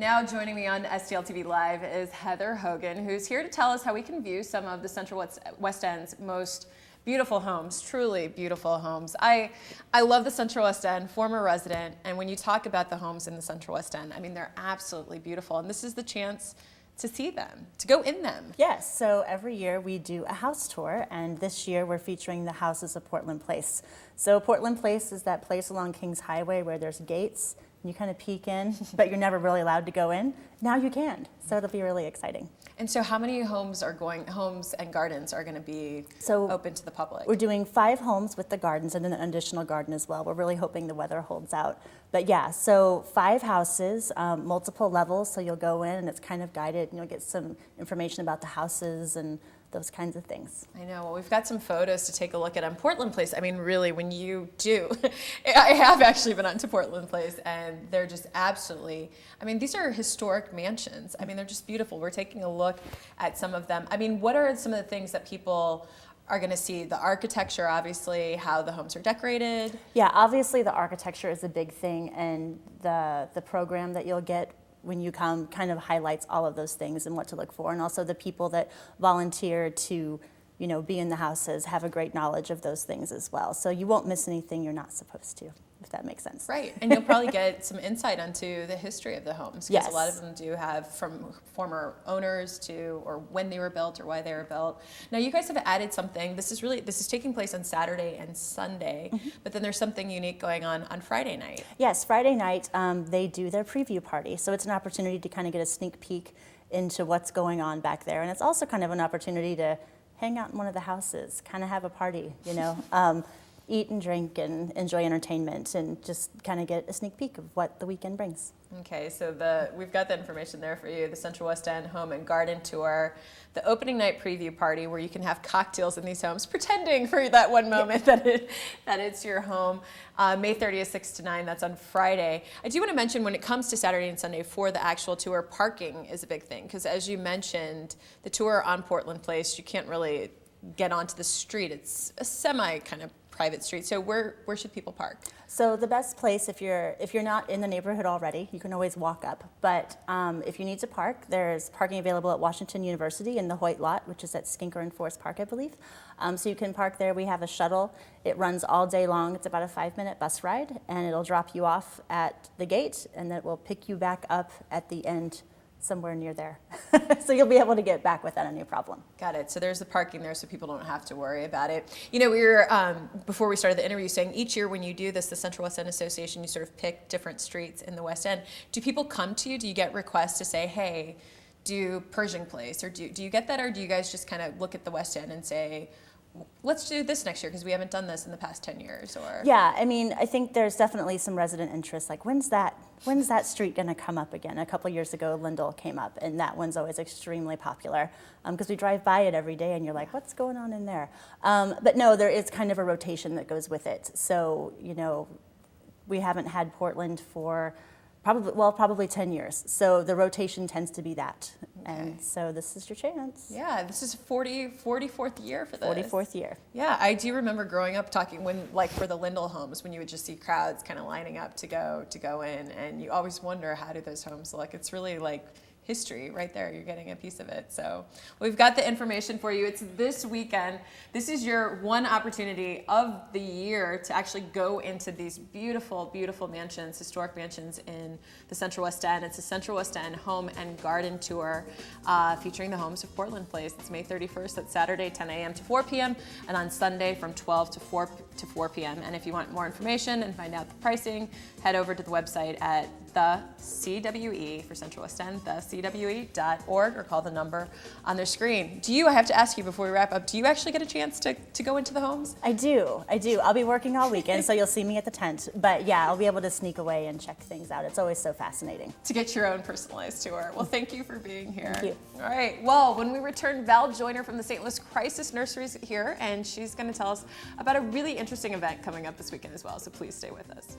Now joining me on STL TV Live is Heather Hogan, who's here to tell us how we can view some of the Central West End's most beautiful homes, truly beautiful homes. I love the Central West End, former resident, and when you talk about the homes in the Central West End, I mean, they're absolutely beautiful, and this is the chance to see them, to go in them. Yes, so every year we do a house tour, and this year we're featuring the houses of Portland Place. So Portland Place is that place along Kings Highway where there's gates, and you kind of peek in, but you're never really allowed to go in. Now you can, so it'll be really exciting. And so how many homes and gardens are going to be open to the public? We're doing 5 homes with the gardens and an additional garden as well. We're really hoping the weather holds out. But yeah, so 5 houses, multiple levels, so you'll go in and it's kind of guided and you'll get some information about the houses and those kinds of things. I know. Well, we've got some photos to take a look at on Portland Place. I mean, really, when you do, I have actually been onto Portland Place, and they're just absolutely, I mean, these are historic mansions. I mean, they're just beautiful. We're taking a look at some of them. I mean, what are some of the things that people are going to see? The architecture, obviously, how the homes are decorated. Yeah, obviously the architecture is a big thing, and the program that you'll get when you come kind of highlights all of those things and what to look for, and also the people that volunteer to, you know, be in the houses have a great knowledge of those things as well. So you won't miss anything you're not supposed to, if that makes sense. Right, and you'll probably get some insight onto the history of the homes, because yes, a lot of them do have from former owners to, or when they were built or why they were built. Now you guys have added something. This is taking place on Saturday and Sunday, but then there's something unique going on Friday night. Yes, Friday night they do their preview party, so it's an opportunity to kind of get a sneak peek into what's going on back there, and it's also kind of an opportunity to hang out in one of the houses, kind of have a party, you know. Eat and drink and enjoy entertainment and just kind of get a sneak peek of what the weekend brings. Okay, so we've got the information there for you, the Central West End Home and Garden Tour, the opening night preview party where you can have cocktails in these homes, pretending for that one moment that it's your home. May 30th, 6 to 9, that's on Friday. I do want to mention when it comes to Saturday and Sunday for the actual tour, parking is a big thing, because as you mentioned, the tour on Portland Place, you can't really get onto the street. It's a semi kind of private street. So where should people park? So the best place, if you're not in the neighborhood already, you can always walk up. But if you need to park, there's parking available at Washington University in the Hoyt lot, which is at Skinker and Forest Park, I believe. So you can park there. We have a shuttle. It runs all day long. It's about a 5-minute bus ride, and it'll drop you off at the gate, and then it will pick you back up at the end somewhere near there. So you'll be able to get back without any problem. Got it. So there's the parking there so people don't have to worry about it. You know, we were, before we started the interview, saying each year when you do this, the Central West End Association, you sort of pick different streets in the West End. Do people come to you? Do you get requests to say, hey, do Pershing Place? Or do you get that? Or do you guys just kind of look at the West End and say, let's do this next year because we haven't done this in the past 10 years? Or yeah, I mean, I think there's definitely some resident interest. Like, when's that street going to come up again? A couple years ago, Lindell came up, and that one's always extremely popular because we drive by it every day, and you're like, what's going on in there? But no, there is kind of a rotation that goes with it. So, you know, we haven't had Portland for probably 10 years. So the rotation tends to be that. Okay. And so this is your chance. Yeah, this is 44th year for this. 44th year. Yeah, I do remember growing up talking when, like for the Lindell homes, when you would just see crowds kind of lining up to go in, and you always wonder, how do those homes look? It's really like history right there. You're getting a piece of it. So we've got the information for you. It's this weekend. This is your one opportunity of the year to actually go into these beautiful, beautiful mansions, historic mansions in the Central West End. It's a Central West End Home and Garden Tour featuring the homes of Portland Place. It's May 31st. That's Saturday, 10 a.m. to 4 p.m. and on Sunday from 12 to 4 p.m. And if you want more information and find out the pricing, head over to the website at the CWE for Central West End, the CWE.org, or call the number on their screen. I have to ask you before we wrap up, do you actually get a chance to go into the homes? I do. I'll be working all weekend, so you'll see me at the tent. But yeah, I'll be able to sneak away and check things out. It's always so fascinating. To get your own personalized tour. Well, thank you for being here. Thank you. All right, well, when we return, Val Joyner from the St. Louis Crisis Nurseries here, and she's going to tell us about a really interesting event coming up this weekend as well, so please stay with us.